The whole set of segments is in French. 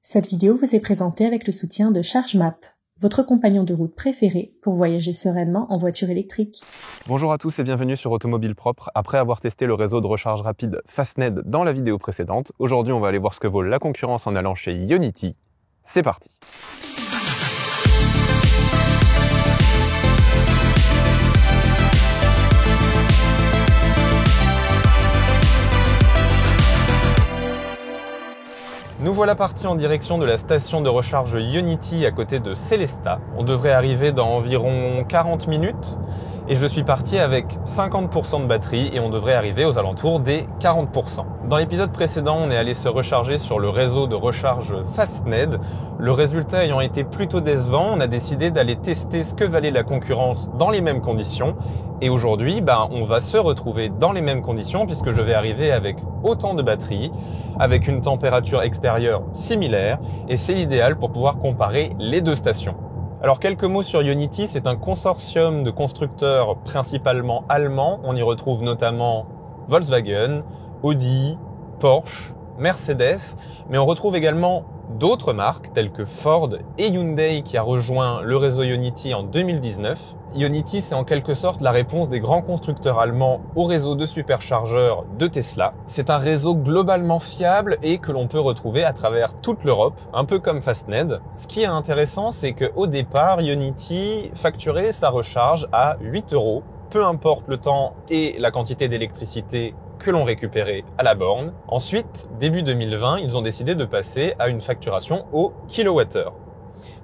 Cette vidéo vous est présentée avec le soutien de ChargeMap, votre compagnon de route préféré pour voyager sereinement en voiture électrique. Bonjour à tous et bienvenue sur Automobile Propre. Après avoir testé le réseau de recharge rapide Fastned dans la vidéo précédente, aujourd'hui on va aller voir ce que vaut la concurrence en allant chez Ionity. C'est parti! Nous voilà partis en direction de la station de recharge Ionity à côté de Sélestat. On devrait arriver dans environ 40 minutes et je suis parti avec 50% de batterie et on devrait arriver aux alentours des 40%. Dans l'épisode précédent, on est allé se recharger sur le réseau de recharge Fastned. Le résultat ayant été plutôt décevant, on a décidé d'aller tester ce que valait la concurrence dans les mêmes conditions. Et aujourd'hui, on va se retrouver dans les mêmes conditions puisque je vais arriver avec autant de batterie, avec une température extérieure similaire et c'est l'idéal pour pouvoir comparer les deux stations. Alors quelques mots sur Ionity, c'est un consortium de constructeurs principalement allemands. On y retrouve notamment Volkswagen, Audi, Porsche, Mercedes, mais on retrouve également d'autres marques telles que Ford et Hyundai qui a rejoint le réseau Ionity en 2019. Ionity, c'est en quelque sorte la réponse des grands constructeurs allemands au réseau de superchargeurs de Tesla. C'est un réseau globalement fiable et que l'on peut retrouver à travers toute l'Europe, un peu comme Fastned. Ce qui est intéressant, c'est qu'au départ, Ionity facturait sa recharge à 8 €, peu importe le temps et la quantité d'électricité que l'on récupérait à la borne. Ensuite, début 2020, ils ont décidé de passer à une facturation au kilowattheure.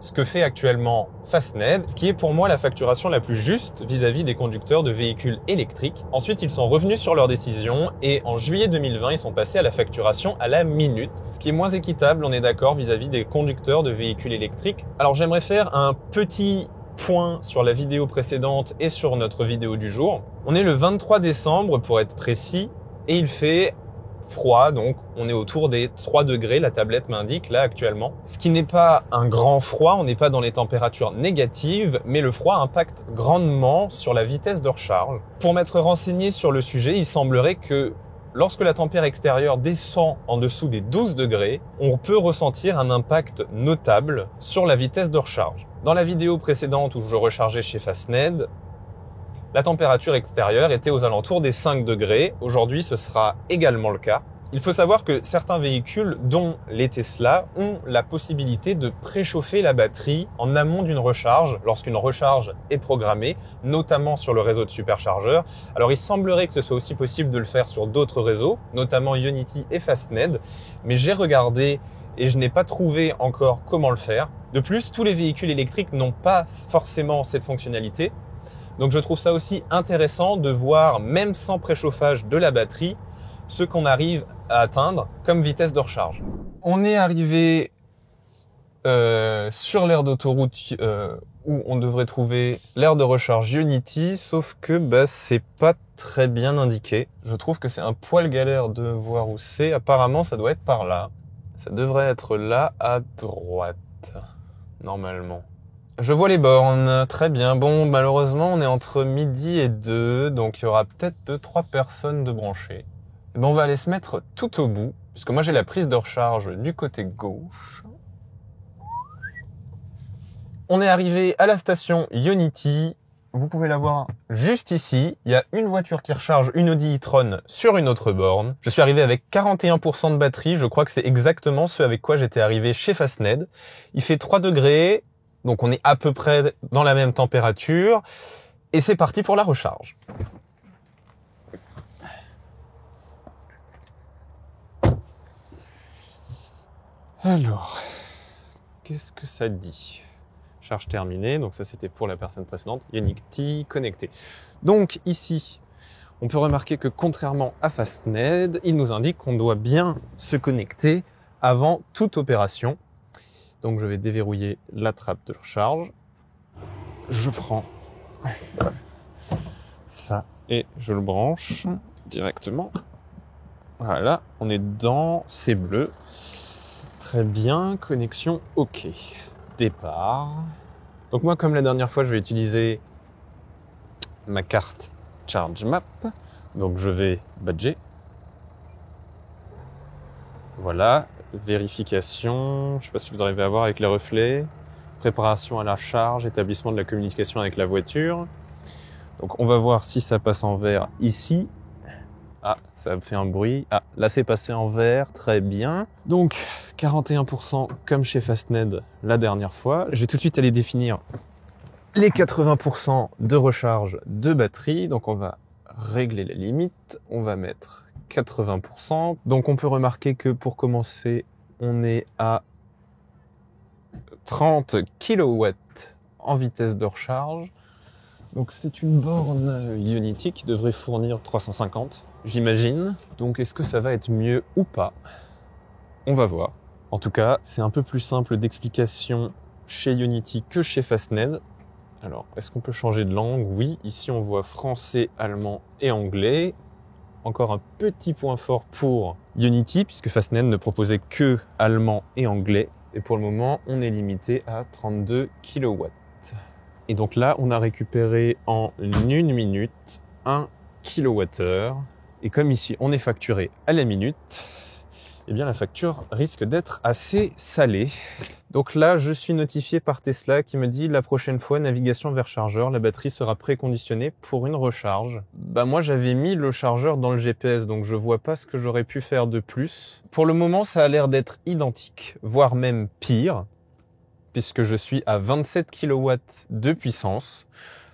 Ce que fait actuellement Fastned, ce qui est pour moi la facturation la plus juste vis-à-vis des conducteurs de véhicules électriques. Ensuite, ils sont revenus sur leur décision et en juillet 2020, ils sont passés à la facturation à la minute, ce qui est moins équitable, on est d'accord, vis-à-vis des conducteurs de véhicules électriques. Alors j'aimerais faire un petit point sur la vidéo précédente et sur notre vidéo du jour. On est le 23 décembre pour être précis et il fait froid, donc on est autour des 3 degrés, la tablette m'indique là actuellement. Ce qui n'est pas un grand froid, on n'est pas dans les températures négatives, mais le froid impacte grandement sur la vitesse de recharge. Pour m'être renseigné sur le sujet, il semblerait que lorsque la température extérieure descend en dessous des 12 degrés, on peut ressentir un impact notable sur la vitesse de recharge. Dans la vidéo précédente où je rechargeais chez Fastned, la température extérieure était aux alentours des 5 degrés. Aujourd'hui, ce sera également le cas. Il faut savoir que certains véhicules, dont les Tesla, ont la possibilité de préchauffer la batterie en amont d'une recharge, lorsqu'une recharge est programmée, notamment sur le réseau de superchargeurs. Alors, il semblerait que ce soit aussi possible de le faire sur d'autres réseaux, notamment Ionity et Fastned, mais j'ai regardé et je n'ai pas trouvé encore comment le faire. De plus, tous les véhicules électriques n'ont pas forcément cette fonctionnalité. Donc je trouve ça aussi intéressant de voir, même sans préchauffage de la batterie, ce qu'on arrive à atteindre comme vitesse de recharge. On est arrivé sur l'aire d'autoroute où on devrait trouver l'aire de recharge Ionity, sauf que c'est pas très bien indiqué. Je trouve que c'est un poil galère de voir où c'est. Apparemment, ça doit être par là. Ça devrait être là à droite, normalement. Je vois les bornes, très bien. Bon, malheureusement, on est entre midi et 2, donc il y aura peut-être 2-3 personnes de branchées. On va aller se mettre tout au bout, puisque moi j'ai la prise de recharge du côté gauche. On est arrivé à la station Ionity. Vous pouvez la voir juste ici. Il y a une voiture qui recharge une Audi e-tron sur une autre borne. Je suis arrivé avec 41% de batterie. Je crois que c'est exactement ce avec quoi j'étais arrivé chez Fastned. Il fait 3 degrés. Donc on est à peu près dans la même température et c'est parti pour la recharge. Alors, qu'est-ce que ça dit? Charge terminée, donc ça c'était pour la personne précédente. Ionity connecté. Donc ici, on peut remarquer que contrairement à Fastned, il nous indique qu'on doit bien se connecter avant toute opération. Donc je vais déverrouiller la trappe de recharge. Je prends ça et je le branche directement. Voilà, on est dedans, c'est bleu. Très bien, connexion OK. Départ. Donc moi, comme la dernière fois, je vais utiliser ma carte ChargeMap. Donc je vais badger. Voilà. Vérification, je sais pas si vous arrivez à voir avec les reflets. Préparation à la charge, établissement de la communication avec la voiture. Donc on va voir si ça passe en vert ici. Ah, ça me fait un bruit. Ah, là c'est passé en vert, très bien. Donc 41% comme chez Fastned la dernière fois. Je vais tout de suite aller définir les 80% de recharge de batterie. Donc on va régler la limite. On va mettre 80%. Donc on peut remarquer que pour commencer, on est à 30 kW en vitesse de recharge. Donc c'est une borne Ionity qui devrait fournir 350, j'imagine. Donc est-ce que ça va être mieux ou pas? On va voir. En tout cas, c'est un peu plus simple d'explication chez Ionity que chez Fastned. Alors, est-ce qu'on peut changer de langue? Oui, ici on voit français, allemand et anglais. Encore un petit point fort pour Ionity, puisque Fastned ne proposait que allemand et anglais. Et pour le moment, on est limité à 32 kW. Et donc là, on a récupéré en 1 minute 1 kWh. Et comme ici, on est facturé à la minute, eh bien la facture risque d'être assez salée. Donc là, je suis notifié par Tesla qui me dit la prochaine fois, navigation vers chargeur, la batterie sera préconditionnée pour une recharge. Bah moi, j'avais mis le chargeur dans le GPS, donc je vois pas ce que j'aurais pu faire de plus. Pour le moment, ça a l'air d'être identique, voire même pire, puisque je suis à 27 kW de puissance.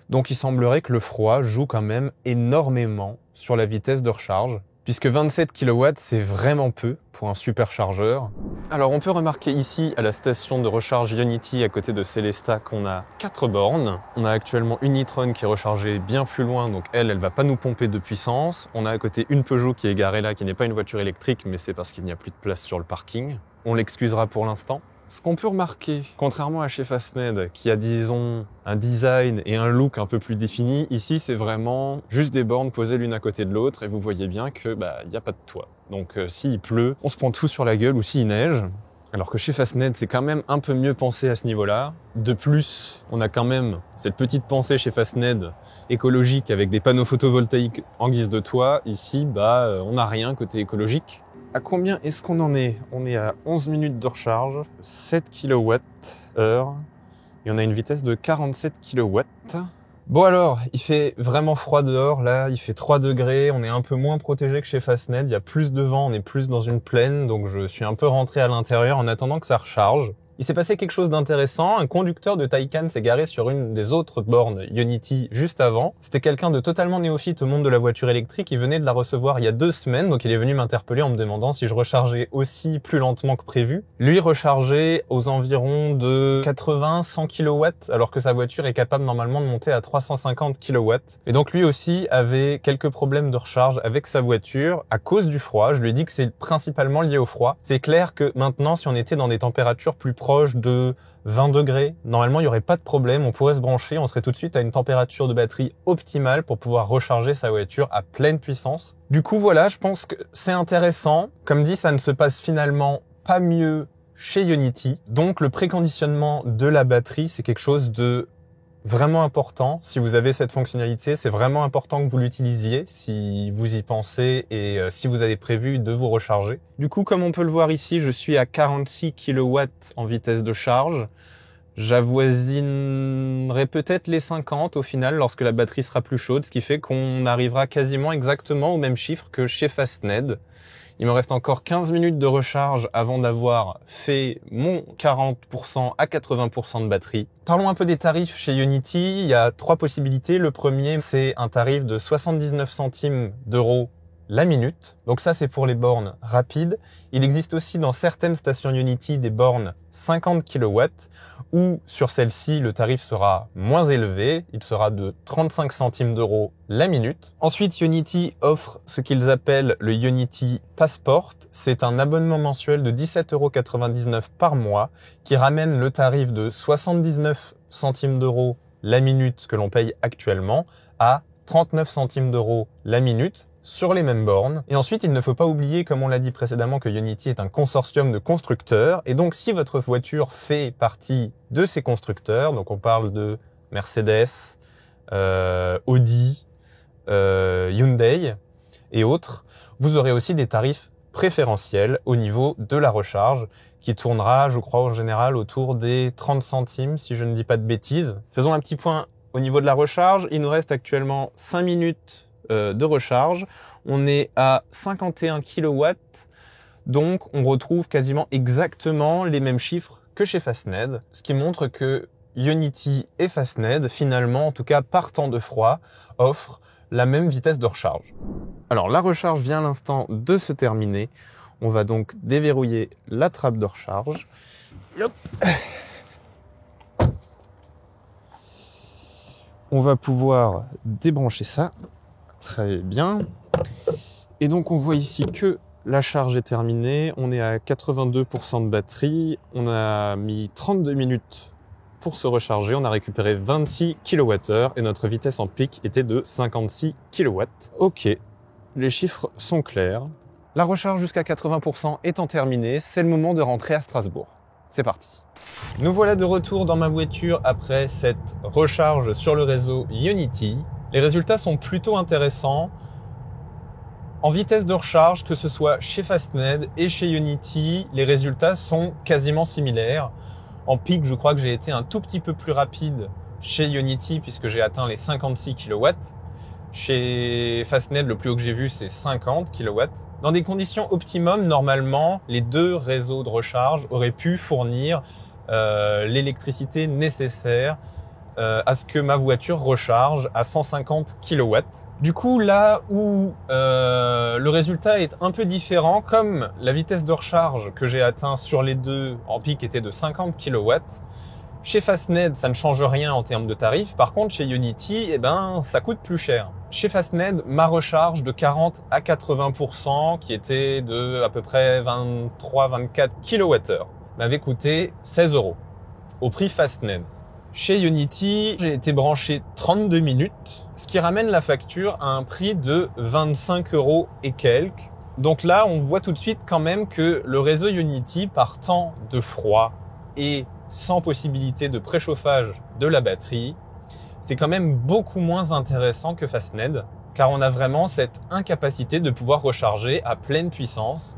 Donc il semblerait que le froid joue quand même énormément sur la vitesse de recharge, puisque 27 kW c'est vraiment peu pour un superchargeur. Alors on peut remarquer ici à la station de recharge Ionity à côté de Celesta qu'on a 4 bornes. On a actuellement une e-tron qui est rechargée bien plus loin, donc elle va pas nous pomper de puissance. On a à côté une Peugeot qui est garée là, qui n'est pas une voiture électrique, mais c'est parce qu'il n'y a plus de place sur le parking. On l'excusera pour l'instant. Ce qu'on peut remarquer, contrairement à chez Fastned, qui a, disons, un design et un look un peu plus défini, ici c'est vraiment juste des bornes posées l'une à côté de l'autre et vous voyez bien que il n'y a pas de toit. Donc s'il pleut, on se prend tout sur la gueule ou s'il neige. Alors que chez Fastned, c'est quand même un peu mieux pensé à ce niveau-là. De plus, on a quand même cette petite pensée chez Fastned écologique avec des panneaux photovoltaïques en guise de toit. Ici, on n'a rien côté écologique. À combien est-ce qu'on en est? On est à 11 minutes de recharge, 7 kWh, et on a une vitesse de 47 kW. Bon alors, il fait vraiment froid dehors, là, il fait 3 degrés, on est un peu moins protégé que chez Fastned, il y a plus de vent, on est plus dans une plaine, donc je suis un peu rentré à l'intérieur en attendant que ça recharge. Il s'est passé quelque chose d'intéressant, un conducteur de Taycan s'est garé sur une des autres bornes Ionity juste avant. C'était quelqu'un de totalement néophyte au monde de la voiture électrique, il venait de la recevoir il y a 2 semaines, donc il est venu m'interpeller en me demandant si je rechargeais aussi plus lentement que prévu. Lui rechargeait aux environs de 80-100 kW, alors que sa voiture est capable normalement de monter à 350 kW. Et donc lui aussi avait quelques problèmes de recharge avec sa voiture à cause du froid. Je lui ai dit que c'est principalement lié au froid. C'est clair que maintenant, si on était dans des températures plus proches de 20 degrés, normalement il n'y aurait pas de problème, on pourrait se brancher, on serait tout de suite à une température de batterie optimale pour pouvoir recharger sa voiture à pleine puissance. Du coup voilà, je pense que c'est intéressant. Comme dit, ça ne se passe finalement pas mieux chez Ionity. Donc le préconditionnement de la batterie, c'est quelque chose de vraiment important. Si vous avez cette fonctionnalité, c'est vraiment important que vous l'utilisiez si vous y pensez et si vous avez prévu de vous recharger. Du coup, comme on peut le voir ici, je suis à 46 kW en vitesse de charge. J'avoisinerai peut-être les 50 au final lorsque la batterie sera plus chaude, ce qui fait qu'on arrivera quasiment exactement au même chiffre que chez Fastned. Il me reste encore 15 minutes de recharge avant d'avoir fait mon 40% à 80% de batterie. Parlons un peu des tarifs chez Ionity. Il y a 3 possibilités. Le premier, c'est un tarif de 79 centimes d'euros la minute. Donc ça, c'est pour les bornes rapides. Il existe aussi dans certaines stations Ionity des bornes 50 kW où sur celle-ci, le tarif sera moins élevé. Il sera de 35 centimes d'euros la minute. Ensuite, Ionity offre ce qu'ils appellent le Ionity Passport. C'est un abonnement mensuel de 17,99 € par mois qui ramène le tarif de 79 centimes d'euros la minute que l'on paye actuellement à 39 centimes d'euros la minute sur les mêmes bornes. Et ensuite, il ne faut pas oublier, comme on l'a dit précédemment, que Ionity est un consortium de constructeurs. Et donc, si votre voiture fait partie de ces constructeurs, donc on parle de Mercedes, Audi, Hyundai et autres, vous aurez aussi des tarifs préférentiel au niveau de la recharge qui tournera, je crois, en général autour des 30 centimes, si je ne dis pas de bêtises. Faisons un petit point au niveau de la recharge. Il nous reste actuellement 5 minutes de recharge. On est à 51 kW, donc on retrouve quasiment exactement les mêmes chiffres que chez Fastned, ce qui montre que Ionity et Fastned, finalement, en tout cas partant de froid, offrent la même vitesse de recharge. Alors la recharge vient à l'instant de se terminer. On va donc déverrouiller la trappe de recharge. Hop. On va pouvoir débrancher ça. Très bien. Et donc on voit ici que la charge est terminée. On est à 82% de batterie. On a mis 32 minutes pour se recharger. On a récupéré 26 kWh et notre vitesse en pic était de 56 kW. Ok, les chiffres sont clairs. La recharge jusqu'à 80% étant terminée, c'est le moment de rentrer à Strasbourg. C'est parti. Nous voilà de retour dans ma voiture après cette recharge sur le réseau Ionity. Les résultats sont plutôt intéressants. En vitesse de recharge, que ce soit chez Fastned et chez Ionity, les résultats sont quasiment similaires. En pic, je crois que j'ai été un tout petit peu plus rapide chez Ionity puisque j'ai atteint les 56 kW. Chez Fastned, le plus haut que j'ai vu, c'est 50 kW. Dans des conditions optimum, normalement, les deux réseaux de recharge auraient pu fournir l'électricité nécessaire à ce que ma voiture recharge à 150 kW. Du coup, là où le résultat est un peu différent, comme la vitesse de recharge que j'ai atteint sur les deux en pic était de 50 kW, chez Fastned, ça ne change rien en termes de tarifs. Par contre, chez Ionity, ça coûte plus cher. Chez Fastned, ma recharge de 40 à 80%, qui était de à peu près 23-24 kWh, m'avait coûté 16 € au prix Fastned. Chez Ionity, j'ai été branché 32 minutes, ce qui ramène la facture à un prix de 25 € et quelques. Donc là, on voit tout de suite quand même que le réseau Ionity, partant de froid et sans possibilité de préchauffage de la batterie, c'est quand même beaucoup moins intéressant que Fastned, car on a vraiment cette incapacité de pouvoir recharger à pleine puissance,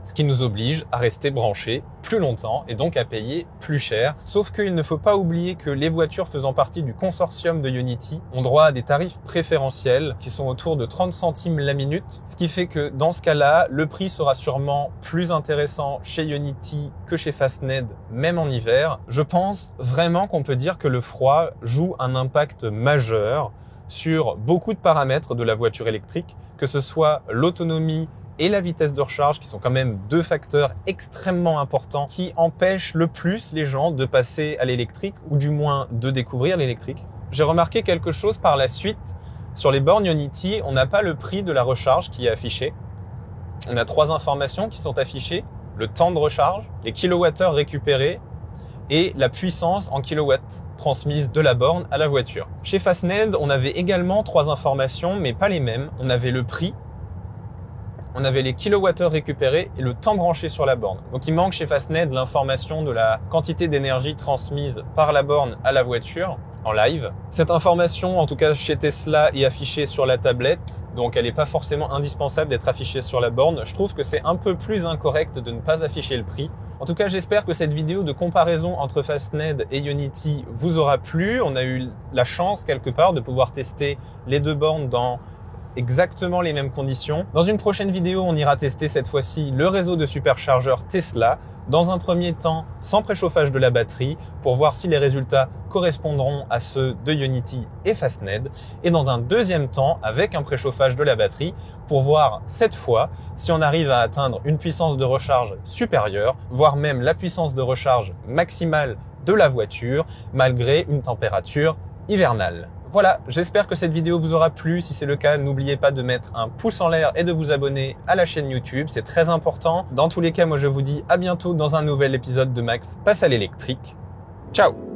ce qui nous oblige à rester branchés plus longtemps et donc à payer plus cher. Sauf qu'il ne faut pas oublier que les voitures faisant partie du consortium de Ionity ont droit à des tarifs préférentiels qui sont autour de 30 centimes la minute, ce qui fait que dans ce cas-là, le prix sera sûrement plus intéressant chez Ionity que chez Fastned, même en hiver. Je pense vraiment qu'on peut dire que le froid joue un impact majeur sur beaucoup de paramètres de la voiture électrique, que ce soit l'autonomie et la vitesse de recharge, qui sont quand même deux facteurs extrêmement importants qui empêchent le plus les gens de passer à l'électrique ou du moins de découvrir l'électrique. J'ai remarqué quelque chose par la suite. Sur les bornes Ionity, on n'a pas le prix de la recharge qui est affiché. On a 3 informations qui sont affichées. Le temps de recharge, les kilowattheures récupérés et la puissance en kilowatts transmise de la borne à la voiture. Chez Fastned, on avait également 3 informations, mais pas les mêmes. On avait le prix, on avait les kilowattheures récupérés et le temps branché sur la borne. Donc il manque chez Fastned l'information de la quantité d'énergie transmise par la borne à la voiture en live. Cette information, en tout cas chez Tesla, est affichée sur la tablette, donc elle n'est pas forcément indispensable d'être affichée sur la borne. Je trouve que c'est un peu plus incorrect de ne pas afficher le prix. En tout cas, j'espère que cette vidéo de comparaison entre Fastned et Ionity vous aura plu. On a eu la chance quelque part de pouvoir tester les deux bornes dans exactement les mêmes conditions. Dans une prochaine vidéo, on ira tester cette fois-ci le réseau de superchargeurs Tesla, dans un premier temps sans préchauffage de la batterie, pour voir si les résultats correspondront à ceux de Ionity et Fastned, et dans un deuxième temps avec un préchauffage de la batterie, pour voir cette fois si on arrive à atteindre une puissance de recharge supérieure, voire même la puissance de recharge maximale de la voiture, malgré une température hivernale. Voilà, j'espère que cette vidéo vous aura plu. Si c'est le cas, n'oubliez pas de mettre un pouce en l'air et de vous abonner à la chaîne YouTube. C'est très important. Dans tous les cas, moi je vous dis à bientôt dans un nouvel épisode de Max Passe à l'électrique. Ciao!